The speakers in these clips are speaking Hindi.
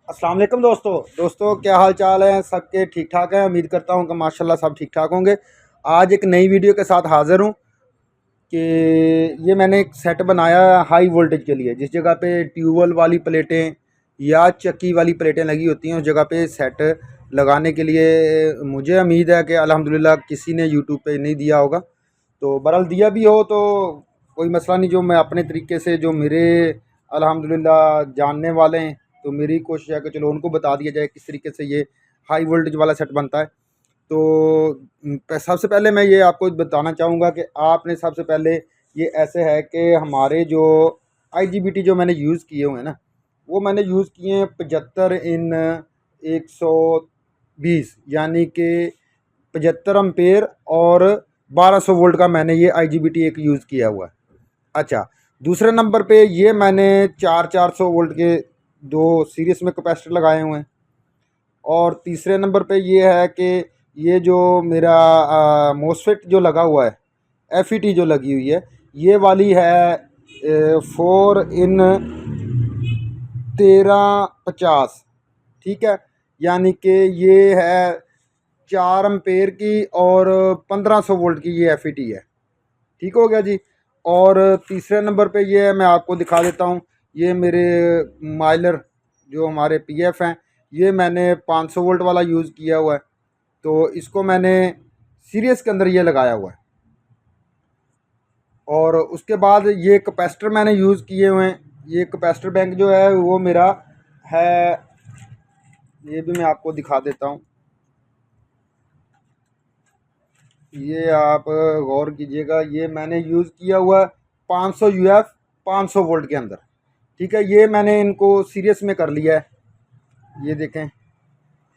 अस्सलाम वालेकुम दोस्तों क्या हाल चाल है सबके। ठीक ठाक है। उम्मीद करता हूँ कि माशाल्लाह सब ठीक ठाक होंगे। आज एक नई वीडियो के साथ हाज़िर हूँ कि ये मैंने एक सेट बनाया है हाई वोल्टेज के लिए। जिस जगह पे ट्यूबवेल वाली प्लेटें या चक्की वाली प्लेटें लगी होती हैं उस जगह पे सेट लगाने के लिए मुझे उम्मीद है कि अल्हम्दुलिल्लाह किसी ने यूट्यूब पे नहीं दिया होगा। तो बहरहाल दिया भी हो तो कोई मसला नहीं। जो मैं अपने तरीके से जो मेरे अल्हम्दुलिल्लाह जानने वाले हैं तो मेरी कोशिश है कि चलो उनको बता दिया जाए किस तरीके से ये हाई वोल्टेज वाला सेट बनता है। तो सबसे पहले मैं ये आपको बताना चाहूँगा कि आपने सबसे पहले ये ऐसे है कि हमारे जो आईजीबीटी जो मैंने यूज़ किए हुए हैं ना, वो मैंने यूज़ किए हैं 75 इन 120, यानी कि 75 एम्पेयर और 1200 वोल्ट का मैंने ये आईजीबीटी एक यूज़ किया हुआ है। अच्छा, दूसरे नंबर पे ये मैंने 400 वोल्ट के दो सीरीज में कैपेसिटर लगाए हुए हैं। और तीसरे नंबर पे ये है कि ये जो मेरा मोसफेट जो लगा हुआ है, एफईटी जो लगी हुई है, ये वाली है 4 इन 1350। ठीक है, यानी कि ये है 4 एम्पेयर की और 1500 वोल्ट की ये एफईटी है। ठीक हो गया जी। और तीसरे नंबर पे ये है, मैं आपको दिखा देता हूँ। ये मेरे माइलर जो हमारे पीएफ हैं, ये मैंने 500 वोल्ट वाला यूज़ किया हुआ है। तो इसको मैंने सीरीज के अंदर ये लगाया हुआ है। और उसके बाद ये कैपेसिटर मैंने यूज़ किए हुए हैं। ये कैपेसिटर बैंक जो है वो मेरा है, ये भी मैं आपको दिखा देता हूँ। ये आप गौर कीजिएगा, ये मैंने यूज़ किया हुआ है 500 यूएफ 500 वोल्ट के अंदर। ठीक है, ये मैंने इनको सीरीज में कर लिया है। ये देखें,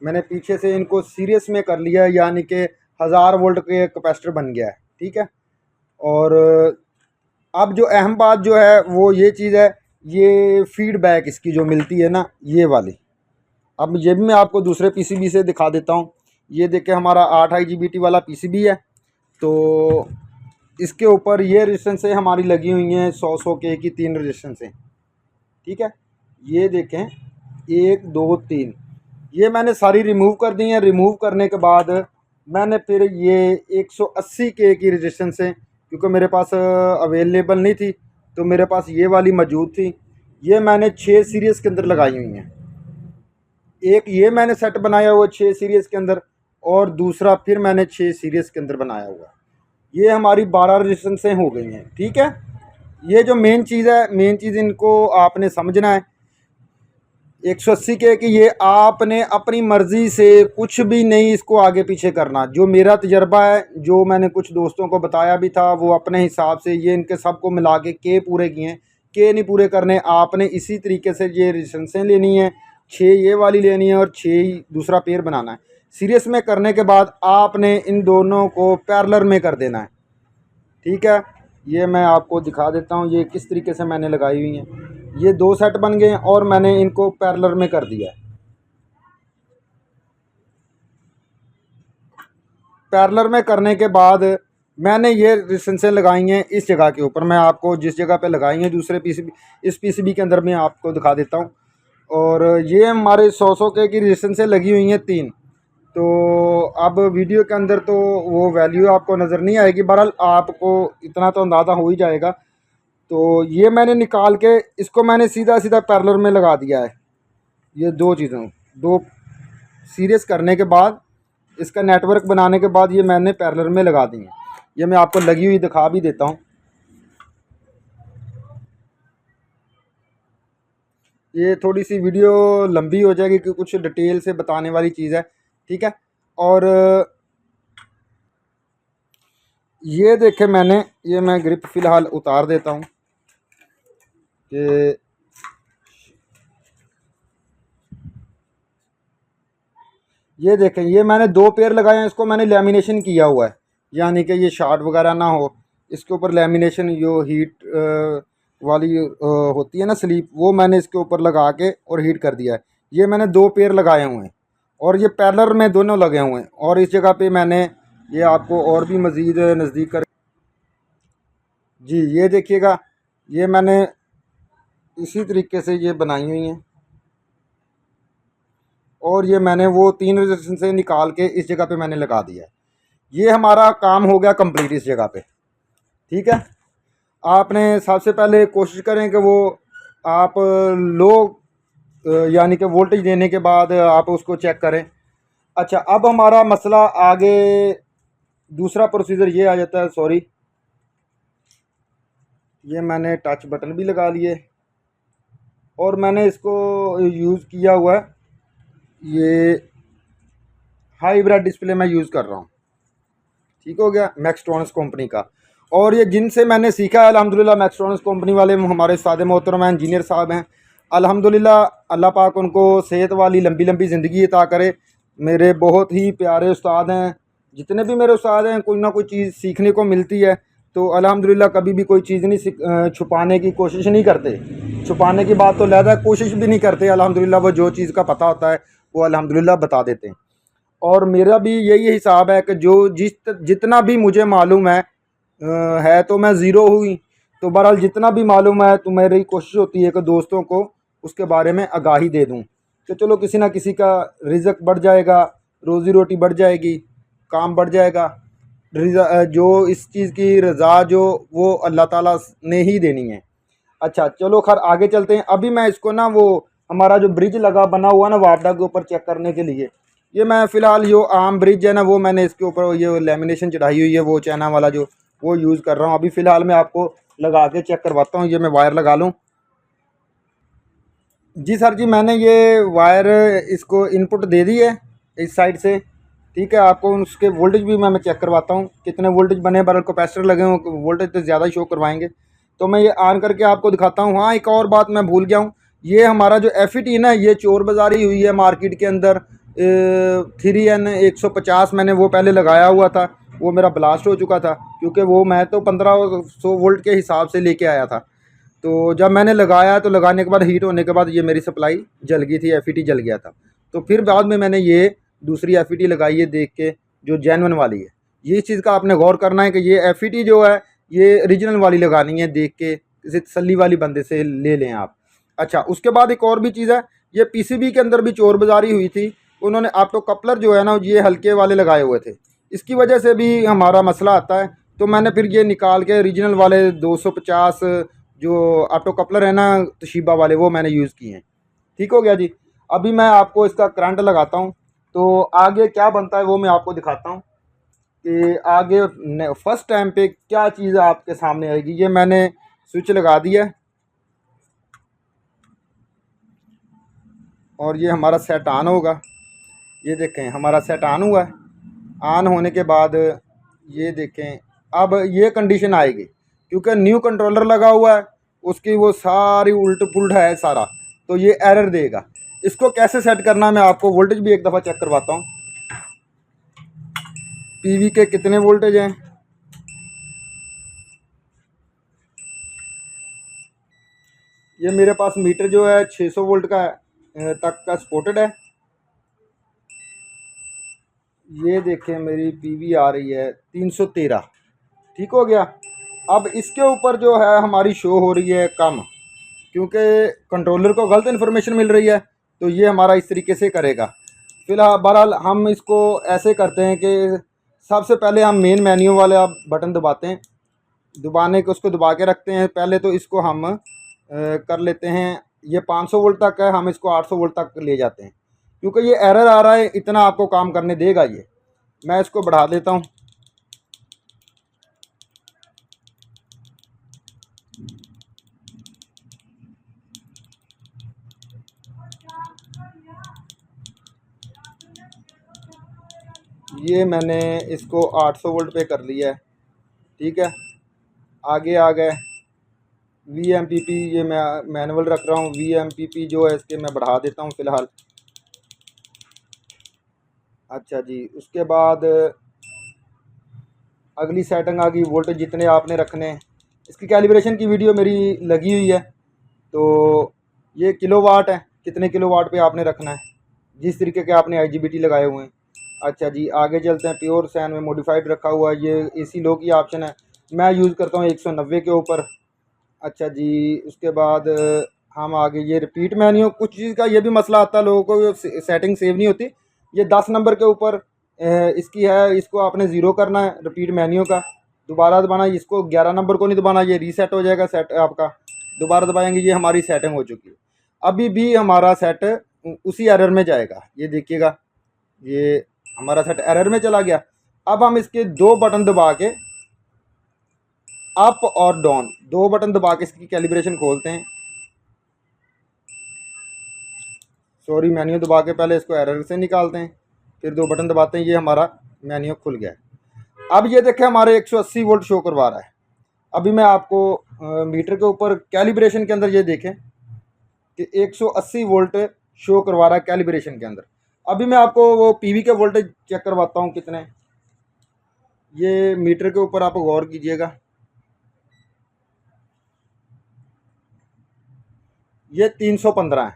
मैंने पीछे से इनको सीरीज में कर लिया है, यानी कि 1000 वोल्ट के कैपेसिटर बन गया है। ठीक है। और अब जो अहम बात जो है वो ये चीज़ है, ये फीडबैक इसकी जो मिलती है ना, ये वाली। अब ये भी मैं आपको दूसरे पीसीबी से दिखा देता हूँ। ये देखें, हमारा 8 आईजीबीटी वाला पीसीबी है। तो इसके ऊपर ये रेजिस्टेंसें हमारी लगी हुई हैं 100 के की 3 रेजिस्टेंसें। ठीक है, ये देखें 1 2 3, ये मैंने सारी रिमूव कर दी हैं। रिमूव करने के बाद मैंने फिर ये 180 के की रेजिस्टेंसें, क्योंकि मेरे पास अवेलेबल नहीं थी तो मेरे पास ये वाली मौजूद थी, ये मैंने 6 सीरीज़ के अंदर लगाई हुई हैं। एक ये मैंने सेट बनाया हुआ 6 सीरीज़ के अंदर, और दूसरा फिर मैंने 6 सीरीज़ के अंदर बनाया हुआ। ये हमारी 12 रेजिस्टेंसें हो गई हैं। ठीक है, ये जो मेन चीज़ है, मेन चीज़ इनको आपने समझना है। 180 के कि ये आपने अपनी मर्ज़ी से कुछ भी नहीं इसको आगे पीछे करना। जो मेरा तजर्बा है, जो मैंने कुछ दोस्तों को बताया भी था, वो अपने हिसाब से ये इनके सबको मिला के पूरे किए हैं। के नहीं पूरे करने, आपने इसी तरीके से ये रेजिस्टेंसें लेनी है, 6 ये वाली लेनी है और 6 ही दूसरा पेयर बनाना है। सीरीज में करने के बाद आपने इन दोनों को पैरेलल में कर देना है। ठीक है, ये मैं आपको दिखा देता हूँ ये किस तरीके से मैंने लगाई हुई हैं। ये 2 सेट बन गए और मैंने इनको पैरेलल में कर दिया है। पैरेलल में करने के बाद मैंने ये रेजिस्टेंसें लगाई हैं इस जगह के ऊपर। मैं आपको जिस जगह पे लगाई हैं दूसरे पीसीबी, इस पीसीबी के अंदर मैं आपको दिखा देता हूँ। और ये हमारे 100 के की रेजिस्टेंसें लगी हुई हैं 3। तो अब वीडियो के अंदर तो वो वैल्यू आपको नज़र नहीं आएगी, बहरहाल आपको इतना तो अंदाज़ा हो ही जाएगा। तो ये मैंने निकाल के इसको मैंने सीधा सीधा पैरेलल में लगा दिया है। ये दो चीज़ों, दो सीरीज करने के बाद, इसका नेटवर्क बनाने के बाद ये मैंने पैरेलल में लगा दी है। ये मैं आपको लगी हुई दिखा भी देता हूँ। ये थोड़ी सी वीडियो लंबी हो जाएगी क्योंकि कुछ डिटेल से बताने वाली चीज़ है। ठीक है। और ये देखे मैंने, ये मैं ग्रिप फ़िलहाल उतार देता हूँ कि ये देखें, ये मैंने 2 पेयर लगाए हैं। इसको मैंने लेमिनेशन किया हुआ है, यानी कि ये शार्ट वगैरह ना हो। इसके ऊपर लेमिनेशन जो हीट वाली होती है ना स्लीप, वो मैंने इसके ऊपर लगा के और हीट कर दिया है। ये मैंने 2 पेयर लगाए हुए हैं और ये पैरेलल में दोनों लगे हुए हैं। और इस जगह पे मैंने ये आपको और भी मज़ीद नज़दीक कर, जी ये देखिएगा, ये मैंने इसी तरीके से ये बनाई हुई हैं। और ये मैंने वो 3 रजिस्ट्रेशन से निकाल के इस जगह पे मैंने लगा दिया है। ये हमारा काम हो गया कंप्लीट इस जगह पे। ठीक है, आपने सबसे पहले कोशिश करें कि वो आप लो यानी कि वोल्टेज देने के बाद आप उसको चेक करें। अच्छा, अब हमारा मसला आगे दूसरा प्रोसीजर ये आ जाता है। सॉरी, ये मैंने टच बटन भी लगा लिए और मैंने इसको यूज़ किया हुआ है। ये हाइब्रिड डिस्प्ले मैं यूज़ कर रहा हूँ। ठीक हो गया, मैक्सट्रॉनिक्स कंपनी का। और ये जिनसे मैंने सीखा है अल्हम्दुलिल्लाह, मैक्सट्रॉनिक्स कंपनी वाले हमारे उस्ताद मोहतरम हैं, इंजीनियर साहब हैं। अल्हम्दुलिल्लाह, अल्लाह पाक उनको सेहत वाली लंबी लंबी ज़िंदगी अता करे। मेरे बहुत ही प्यारे उस्ताद हैं। जितने भी मेरे उस्ताद हैं, कोई ना कोई चीज़ सीखने को मिलती है। तो अल्हम्दुलिल्लाह कभी भी कोई चीज़ नहीं छुपाने की कोशिश नहीं करते। छुपाने की बात तो लहदा, कोशिश भी नहीं करते। अल्हम्दुलिल्लाह वो जो चीज़ का पता होता है वो अल्हम्दुलिल्लाह बता देते हैं। और मेरा भी यही हिसाब है कि जो जितना भी मुझे मालूम है तो मैं ज़ीरो हुई। तो बहरहाल जितना भी मालूम है तो मेरी कोशिश होती है कि दोस्तों को उसके बारे में आगाही दे दूं कि चलो किसी ना किसी का रिज़्क बढ़ जाएगा, रोज़ी रोटी बढ़ जाएगी, काम बढ़ जाएगा। जो इस चीज़ की रज़ा जो वो अल्लाह ताला ने ही देनी है। अच्छा चलो खैर आगे चलते हैं। अभी मैं इसको ना वो हमारा जो ब्रिज लगा बना हुआ ना वापडा के ऊपर चेक करने के लिए, ये मैं फ़िलहाल जो आम ब्रिज है ना वो मैंने इसके ऊपर ये लेमिनेशन चढ़ाई हुई है, वो चाइना वाला जो वो यूज़ कर रहा हूँ। अभी फ़िलहाल मैं आपको लगा के चेक करवाता हूँ। ये मैं वायर लगा लूँ। जी सर जी, मैंने ये वायर इसको इनपुट दे दी है इस साइड से। ठीक है, आपको उसके वोल्टेज भी मैं चेक करवाता हूँ कितने वोल्टेज बने। बरल कैपेसिटर लगे हों, वोल्टेज तो ज़्यादा शो करवाएंगे। तो मैं ये ऑन करके आपको दिखाता हूँ। हाँ, एक और बात मैं भूल गया हूँ। ये हमारा जो FET ना, ये चोर बाज़ारी हुई है मार्केट के अंदर। 3N150 मैंने वो पहले लगाया हुआ था, वो मेरा ब्लास्ट हो चुका था क्योंकि वो मैं तो 1500 वोल्ट के हिसाब से लेके आया था। तो जब मैंने लगाया तो लगाने के बाद हीट होने के बाद ये मेरी सप्लाई जल गई थी, FET जल गया था। तो फिर बाद में मैंने ये दूसरी FET लगाई है देख के, जो जेन्युइन वाली है। ये चीज़ का आपने गौर करना है कि ये FET जो है ये ओरिजिनल वाली लगानी है, देख के किसी तसल्ली वाली बंदे से ले लें आप। अच्छा, उसके बाद एक और भी चीज़ है, ये PCB के अंदर भी चोर बाज़ारी हुई थी। उन्होंने ऑप्टो कपलर जो है ना ये हल्के वाले लगाए हुए थे, इसकी वजह से भी हमारा मसला आता है। तो मैंने फिर ये निकाल के ओरिजिनल वाले 250 जो ऑप्टो कपलर है ना तोशिबा वाले, वो मैंने यूज़ किए हैं। ठीक हो गया जी। अभी मैं आपको इसका करंट लगाता हूँ तो आगे क्या बनता है वो मैं आपको दिखाता हूँ कि आगे फर्स्ट टाइम पे क्या चीज़ आपके सामने आएगी। ये मैंने स्विच लगा दिया है और ये हमारा सेट ऑन होगा। ये देखें हमारा सेट ऑन हुआ है। ऑन होने के बाद ये देखें अब ये कंडीशन आएगी क्योंकि न्यू कंट्रोलर लगा हुआ है, उसकी वो सारी उल्ट पुल्ट है सारा, तो ये एरर देगा। इसको कैसे सेट करना है मैं आपको वोल्टेज भी एक दफ़ा चेक करवाता हूँ। PV के कितने वोल्टेज हैं, ये मेरे पास मीटर जो है 600 वोल्ट का तक का सपोर्टेड है। ये देखें मेरी PV आ रही है 313। ठीक हो गया। अब इसके ऊपर जो है हमारी शो हो रही है कम, क्योंकि कंट्रोलर को गलत इन्फॉर्मेशन मिल रही है। तो ये हमारा इस तरीके से करेगा। फिलहाल बहरहाल हम इसको ऐसे करते हैं कि सबसे पहले हम मेन मेन्यू वाला बटन दबाते हैं, दबाने के उसको दबा के रखते हैं। पहले तो इसको हम कर लेते हैं, ये 500 वोल्ट तक है, हम इसको 800 वोल्ट तक ले जाते हैं क्योंकि ये एरर आ रहा है, इतना आपको काम करने देगा ये। मैं इसको बढ़ा देता हूँ। ये मैंने इसको 800 वोल्ट पे कर लिया है। ठीक है, आगे आ गए VMPP, ये मैं मैनुअल रख रहा हूँ। VMPP जो है इसके मैं बढ़ा देता हूँ फ़िलहाल। अच्छा जी, उसके बाद अगली सेटिंग आ गई वोल्टेज जितने आपने रखने हैं। इसकी कैलिब्रेशन की वीडियो मेरी लगी हुई है। तो ये किलोवाट है, कितने किलोवाट पे आपने रखना है, जिस तरीके के आपने IGBT लगाए हुए हैं। अच्छा जी, आगे चलते हैं। प्योर सैन में मॉडिफाइड रखा हुआ है, ये AC लो की ऑप्शन है। मैं यूज़ करता हूँ 190 के ऊपर। अच्छा जी, उसके बाद हम आगे ये रिपीट मेन्यू, कुछ चीज़ का ये भी मसला आता है लोगों को, सेटिंग सेव नहीं होती। ये 10 नंबर के ऊपर इसकी है, इसको आपने ज़ीरो करना है रिपीट मेन्यू का, दोबारा दबाना, इसको 11 नंबर को नहीं दबाना, ये रीसेट हो जाएगा सेट आपका, दोबारा दबाएंगे, ये हमारी सेटिंग हो चुकी है। अभी भी हमारा सेट उसी एरर में जाएगा, ये देखिएगा, ये हमारा सेट एरर में चला गया। अब हम इसके दो बटन दबा के, अप और डाउन दो बटन दबा के इसकी कैलिब्रेशन खोलते हैं। सॉरी, मेन्यू दबा के पहले इसको एरर से निकालते हैं, फिर दो बटन दबाते हैं, ये हमारा मेन्यू खुल गया है। अब ये देखें हमारे 180 वोल्ट शो करवा रहा है। अभी मैं आपको मीटर के ऊपर कैलिब्रेशन के अंदर ये देखें कि 180 वोल्ट शो करवा रहा है कैलिब्रेशन के अंदर। अभी मैं आपको वो पीवी के वोल्टेज चेक करवाता हूँ कितने, ये मीटर के ऊपर आप गौर कीजिएगा, ये 315 है।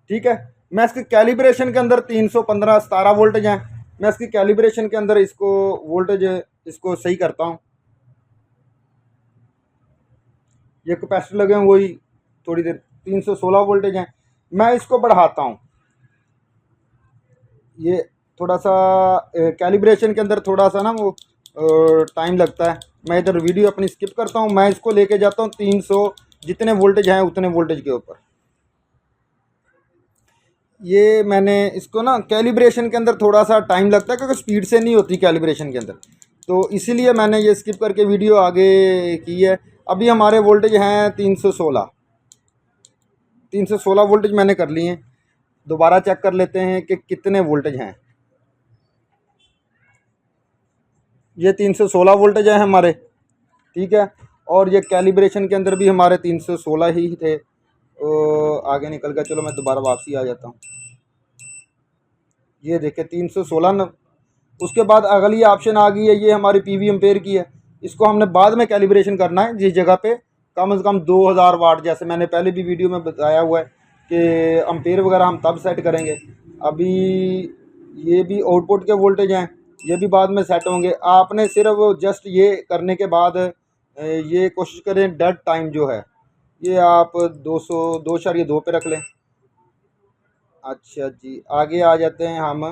ठीक है, मैं इसके कैलिब्रेशन के अंदर 315 17 वोल्टेज हैं, मैं इसकी कैलिब्रेशन के अंदर इसको वोल्टेज इसको सही करता हूँ। ये कैपेसिटर लगे हैं वही थोड़ी देर, 316 वोल्टेज हैं, मैं इसको बढ़ाता हूँ। ये थोड़ा सा कैलिब्रेशन के अंदर थोड़ा सा ना वो टाइम लगता है, मैं इधर वीडियो अपनी स्किप करता हूँ, मैं इसको लेके जाता हूँ 300 जितने वोल्टेज हैं उतने वोल्टेज के ऊपर। ये मैंने इसको ना कैलिब्रेशन के अंदर थोड़ा सा टाइम लगता है क्योंकि स्पीड से नहीं होती कैलिब्रेशन के अंदर, तो इसीलिए मैंने ये स्किप करके वीडियो आगे की है। अभी हमारे वोल्टेज हैं 316 वोल्टेज मैंने कर लिए हैं। दोबारा चेक कर लेते हैं कि कितने वोल्टेज हैं। ये 316 वोल्टेज हैं हमारे, ठीक है, और ये कैलिब्रेशन के अंदर भी हमारे 316 ही थे। तो आगे निकल गया, चलो मैं दोबारा वापसी आ जाता हूँ। ये देखें 316 न, उसके बाद अगली ऑप्शन आ गई है, ये हमारी पीवी एम्पेयर की है, इसको हमने बाद में कैलिब्रेशन करना है जिस जगह पे कम से कम 2000 वाट, जैसे मैंने पहले भी वीडियो में बताया हुआ है कि एम्पेयर वगैरह हम तब सेट करेंगे। अभी ये भी आउटपुट के वोल्टेज हैं, ये भी बाद में सेट होंगे। आपने सिर्फ जस्ट ये करने के बाद ये कोशिश करें डेड टाइम जो है ये आप 202.2 पे रख लें। अच्छा जी, आगे आ जाते हैं हम,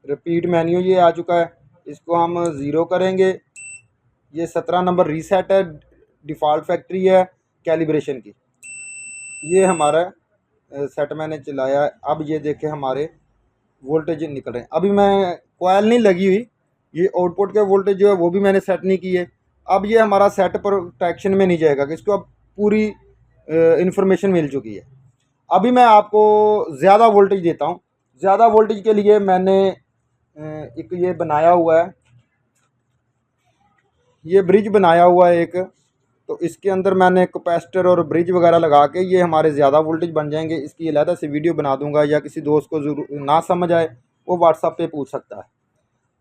रिपीट मेन्यू ये आ चुका है, इसको हम ज़ीरो करेंगे। ये 17 नंबर रीसेट है, डिफ़ॉल्ट फैक्ट्री है कैलिब्रेशन की, ये हमारा सेट मैंने चलाया है। अब ये देखें हमारे वोल्टेज निकल रहे हैं। अभी मैं कोयल नहीं लगी हुई, ये आउटपुट के वोल्टेज जो है वो भी मैंने सेट नहीं किए। अब ये हमारा सेट प्रोटेक्शन में नहीं जाएगा कि इसको अब पूरी इंफॉर्मेशन मिल चुकी है। अभी मैं आपको ज़्यादा वोल्टेज देता हूँ। ज़्यादा वोल्टेज के लिए मैंने एक ये बनाया हुआ है, ये ब्रिज बनाया हुआ है एक, तो इसके अंदर मैंने कैपेसिटर और ब्रिज वगैरह लगा के ये हमारे ज़्यादा वोल्टेज बन जाएंगे। इसकी अलहदा से वीडियो बना दूंगा, या किसी दोस्त को ज़रूर ना समझ आए वो व्हाट्सएप पे पूछ सकता है।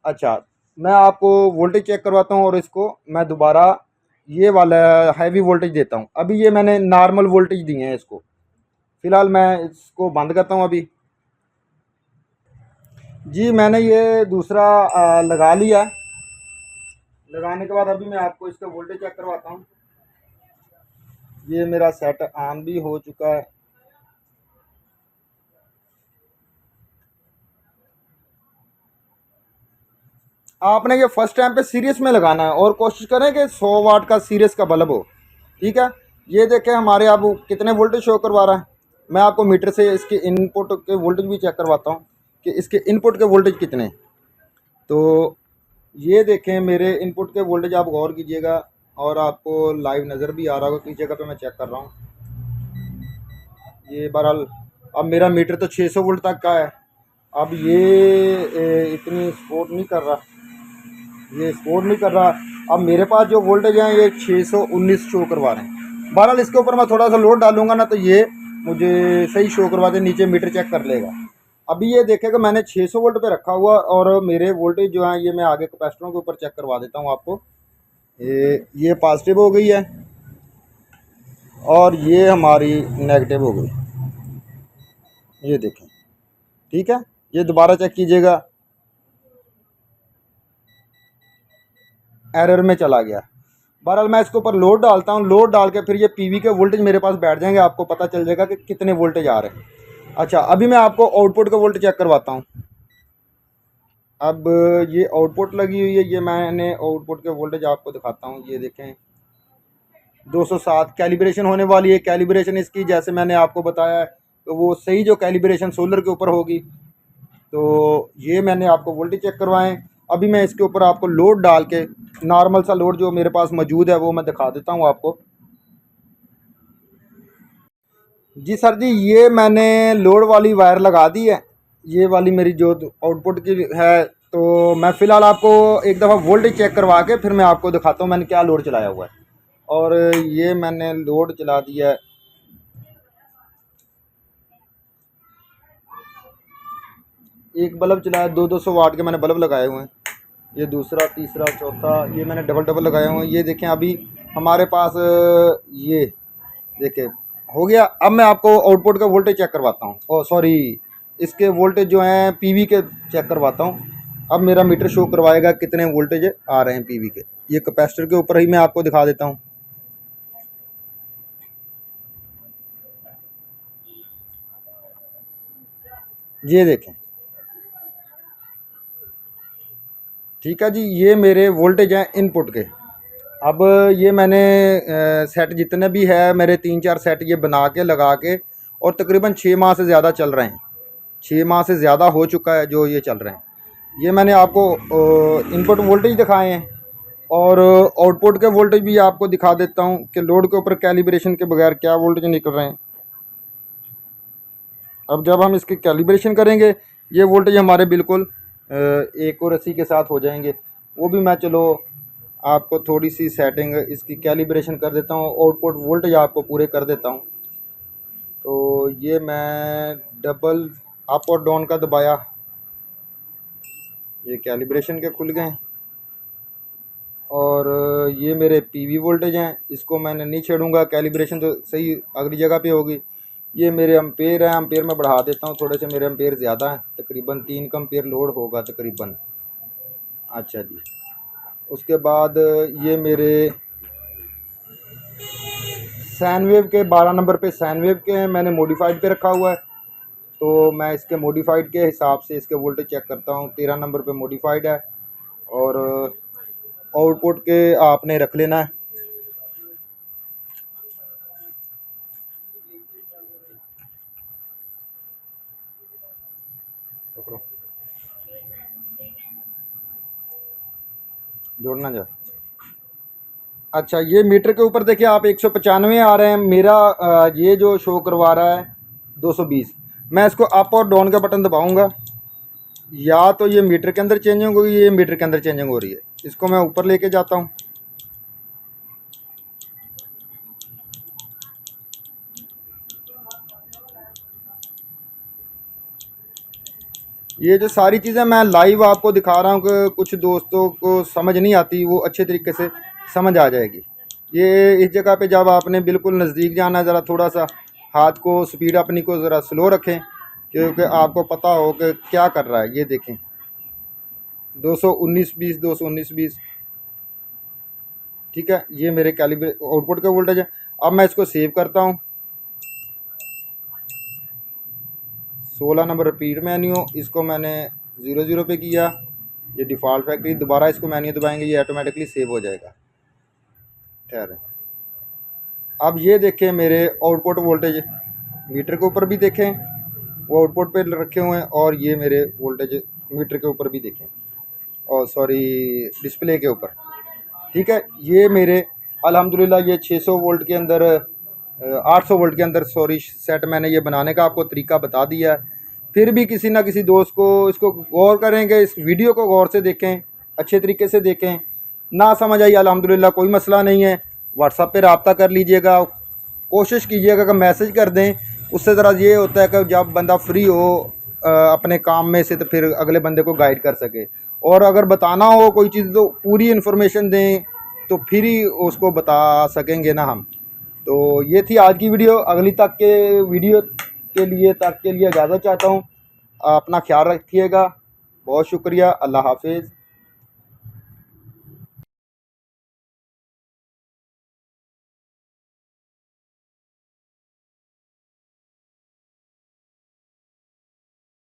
अच्छा, मैं आपको वोल्टेज चेक करवाता हूँ और इसको मैं दोबारा ये वाला हैवी वोल्टेज देता हूँ। अभी ये मैंने नॉर्मल वोल्टेज दिए हैं इसको, फ़िलहाल मैं इसको बंद करता हूँ अभी। जी मैंने ये दूसरा लगा लिया। लगाने के बाद अभी मैं आपको इसका वोल्टेज चेक करवाता हूँ। ये मेरा सेट ऑन भी हो चुका है। आपने ये फर्स्ट टाइम पे सीरीज में लगाना है और कोशिश करें कि 100 वाट का सीरीज का बल्ब हो, ठीक है। ये देखें हमारे अब कितने वोल्टेज शो करवा रहा है। मैं आपको मीटर से इसके इनपुट के वोल्टेज भी चेक करवाता हूँ कि इसके इनपुट के वोल्टेज कितने हैं। तो ये देखें मेरे इनपुट के वोल्टेज, आप गौर कीजिएगा और आपको लाइव नज़र भी आ रहा होगा किस जगह पे मैं चेक कर रहा हूँ। ये बहरहाल अब मेरा मीटर तो 600 वोल्ट तक का है। अब ये इतनी सपोर्ट नहीं कर रहा, ये सपोर्ट नहीं कर रहा। अब मेरे पास जो वोल्टेज हैं ये 619 शो करवा रहे हैं। बहरहाल इसके ऊपर मैं थोड़ा सा लोड डालूंगा ना तो ये मुझे सही शो करवा दे, नीचे मीटर चेक कर लेगा। अभी ये देखेगा मैंने 600 वोल्ट पे रखा हुआ और मेरे वोल्टेज जो हैं ये मैं आगे कैपेसिटरों के ऊपर चेक करवा देता हूँ आपको। ये पॉजिटिव हो गई है और ये हमारी नेगेटिव हो गई, ये देखें, ठीक है। ये दोबारा चेक कीजिएगा, एरर में चला गया। बहरहाल मैं इसके ऊपर लोड डालता हूँ, लोड डाल के फिर ये पीवी के वोल्टेज मेरे पास बैठ जाएंगे, आपको पता चल जाएगा कि कितने वोल्टेज आ रहे हैं। अच्छा, अभी मैं आपको आउटपुट का वोल्टेज चेक करवाता हूँ। अब ये आउटपुट लगी हुई है, ये मैंने आउटपुट के वोल्टेज आपको दिखाता हूँ। ये देखें 207 कैलिब्रेशन होने वाली है। कैलिब्रेशन इसकी जैसे मैंने आपको बताया है, तो वो सही जो कैलिब्रेशन सोलर के ऊपर होगी। तो ये मैंने आपको वोल्टेज चेक करवाएं। अभी मैं इसके ऊपर आपको लोड डाल के नॉर्मल सा लोड जो मेरे पास मौजूद है वो मैं दिखा देता हूँ आपको। जी सर जी, ये मैंने लोड वाली वायर लगा दी है, ये वाली मेरी जो आउटपुट की है। तो मैं फ़िलहाल आपको एक दफ़ा वोल्टेज चेक करवा के फिर मैं आपको दिखाता हूँ मैंने क्या लोड चलाया हुआ है। और ये मैंने लोड चला दिया है। एक बल्ब चलाया, 200 वाट के मैंने बल्ब लगाए हुए हैं। ये दूसरा, तीसरा, चौथा, ये मैंने डबल डबल लगाए हुए हैं। ये देखें अभी हमारे पास ये देखें हो गया। अब मैं आपको आउटपुट का वोल्टेज चेक करवाता हूँ, ओ सॉरी, इसके वोल्टेज जो हैं पीवी के चेक करवाता हूँ। अब मेरा मीटर शो करवाएगा कितने वोल्टेज आ रहे हैं पीवी के। ये कैपेसिटर के ऊपर ही मैं आपको दिखा देता हूँ। ये देखें, ठीक है जी, ये मेरे वोल्टेज हैं इनपुट के। अब ये मैंने सेट जितने भी है मेरे 3-4 सेट ये बना के लगा के, और तकरीबन 6 माह से ज़्यादा चल रहे हैं। 6 माह से ज़्यादा हो चुका है जो ये चल रहे हैं। ये मैंने आपको इनपुट वोल्टेज दिखाए हैं, और आउटपुट के वोल्टेज भी आपको दिखा देता हूँ कि लोड के ऊपर कैलिब्रेशन के बगैर क्या वोल्टेज निकल रहे हैं। अब जब हम इसकी कैलिब्रेशन करेंगे ये वोल्टेज हमारे बिल्कुल एक्यूरेसी के साथ हो जाएंगे। वो भी मैं चलो आपको थोड़ी सी सेटिंग इसकी कैलिब्रेशन कर देता हूँ, आउटपुट वोल्टेज आपको पूरे कर देता हूँ। तो ये मैं डबल अप और डाउन का दबाया, ये कैलिब्रेशन के खुल गए। और ये मेरे पीवी वोल्टेज हैं, इसको मैंने नहीं छेड़ूंगा, कैलिब्रेशन तो सही अगली जगह पे होगी। ये मेरे एम्पेयर हैं, एम्पेयर में बढ़ा देता हूँ थोड़े से, मेरे एम्पेयर ज़्यादा हैं, तकरीबन 3 का एम्पेयर लोड होगा तकरीबन। अच्छा जी, उसके बाद ये मेरे सैन वेव के 12 नंबर पे सैन वेव के हैं, मैंने मॉडिफाइड पे रखा हुआ है। तो मैं इसके मॉडिफाइड के हिसाब से इसके वोल्टेज चेक करता हूँ। 13 नंबर पे मॉडिफाइड है, और आउटपुट के आपने रख लेना है। जोड़ना जा। अच्छा, ये मीटर के ऊपर देखिए आप 195 आ रहे हैं, मेरा ये जो शो करवा रहा है 220। मैं इसको अप और डाउन का बटन दबाऊंगा, या तो ये मीटर के अंदर चेंजिंग होगी, ये मीटर के अंदर चेंजिंग हो रही है। इसको मैं ऊपर लेके जाता हूँ। ये जो सारी चीज़ें मैं लाइव आपको दिखा रहा हूँ कि कुछ दोस्तों को समझ नहीं आती, वो अच्छे तरीके से समझ आ जाएगी। ये इस जगह पे जब आपने बिल्कुल नज़दीक जाना है, ज़रा थोड़ा सा हाथ को स्पीड अपनी को ज़रा स्लो रखें, क्योंकि आपको पता हो कि क्या कर रहा है। ये देखें 219-20, 219-20, ठीक है। ये मेरे कैलिब्रे आउटपुट का वोल्टेज है। अब मैं इसको सेव करता हूँ। 16 नंबर रिपीट मेन्यू, इसको मैंने 00 पे किया। ये डिफ़ॉल्ट फैक्ट्री, दोबारा इसको मेन्यू दबाएंगे, ये ऑटोमेटिकली सेव हो जाएगा। ठहरें, अब ये देखें मेरे आउटपुट वोल्टेज मीटर के ऊपर भी देखें, वो आउटपुट पे रखे हुए हैं, और ये मेरे वोल्टेज मीटर के ऊपर भी देखें, और सॉरी डिस्प्ले के ऊपर, ठीक है। ये मेरे अल्हम्दुलिल्लाह ये 600 वोल्ट के अंदर 800 वोल्ट के अंदर सॉरी सेट मैंने ये बनाने का आपको तरीका बता दिया है। फिर भी किसी ना किसी दोस्त को इसको गौर करेंगे, इस वीडियो को गौर से देखें, अच्छे तरीके से देखें। ना समझ आई अल्हम्दुलिल्लाह कोई मसला नहीं है, व्हाट्सएप पे रब्ता कर लीजिएगा, कोशिश कीजिएगा कि मैसेज कर दें। उससे ज़रा ये होता है कि जब बंदा फ्री हो अपने काम में से, तो फिर अगले बंदे को गाइड कर सके। और अगर बताना हो कोई चीज़ तो पूरी इन्फॉर्मेशन दें, तो फिर ही उसको बता सकेंगे ना हम। तो ये थी आज की वीडियो। अगली तक के वीडियो के लिए इजाज़त चाहता हूँ। अपना ख्याल रखिएगा। बहुत शुक्रिया। अल्लाह हाफिज़।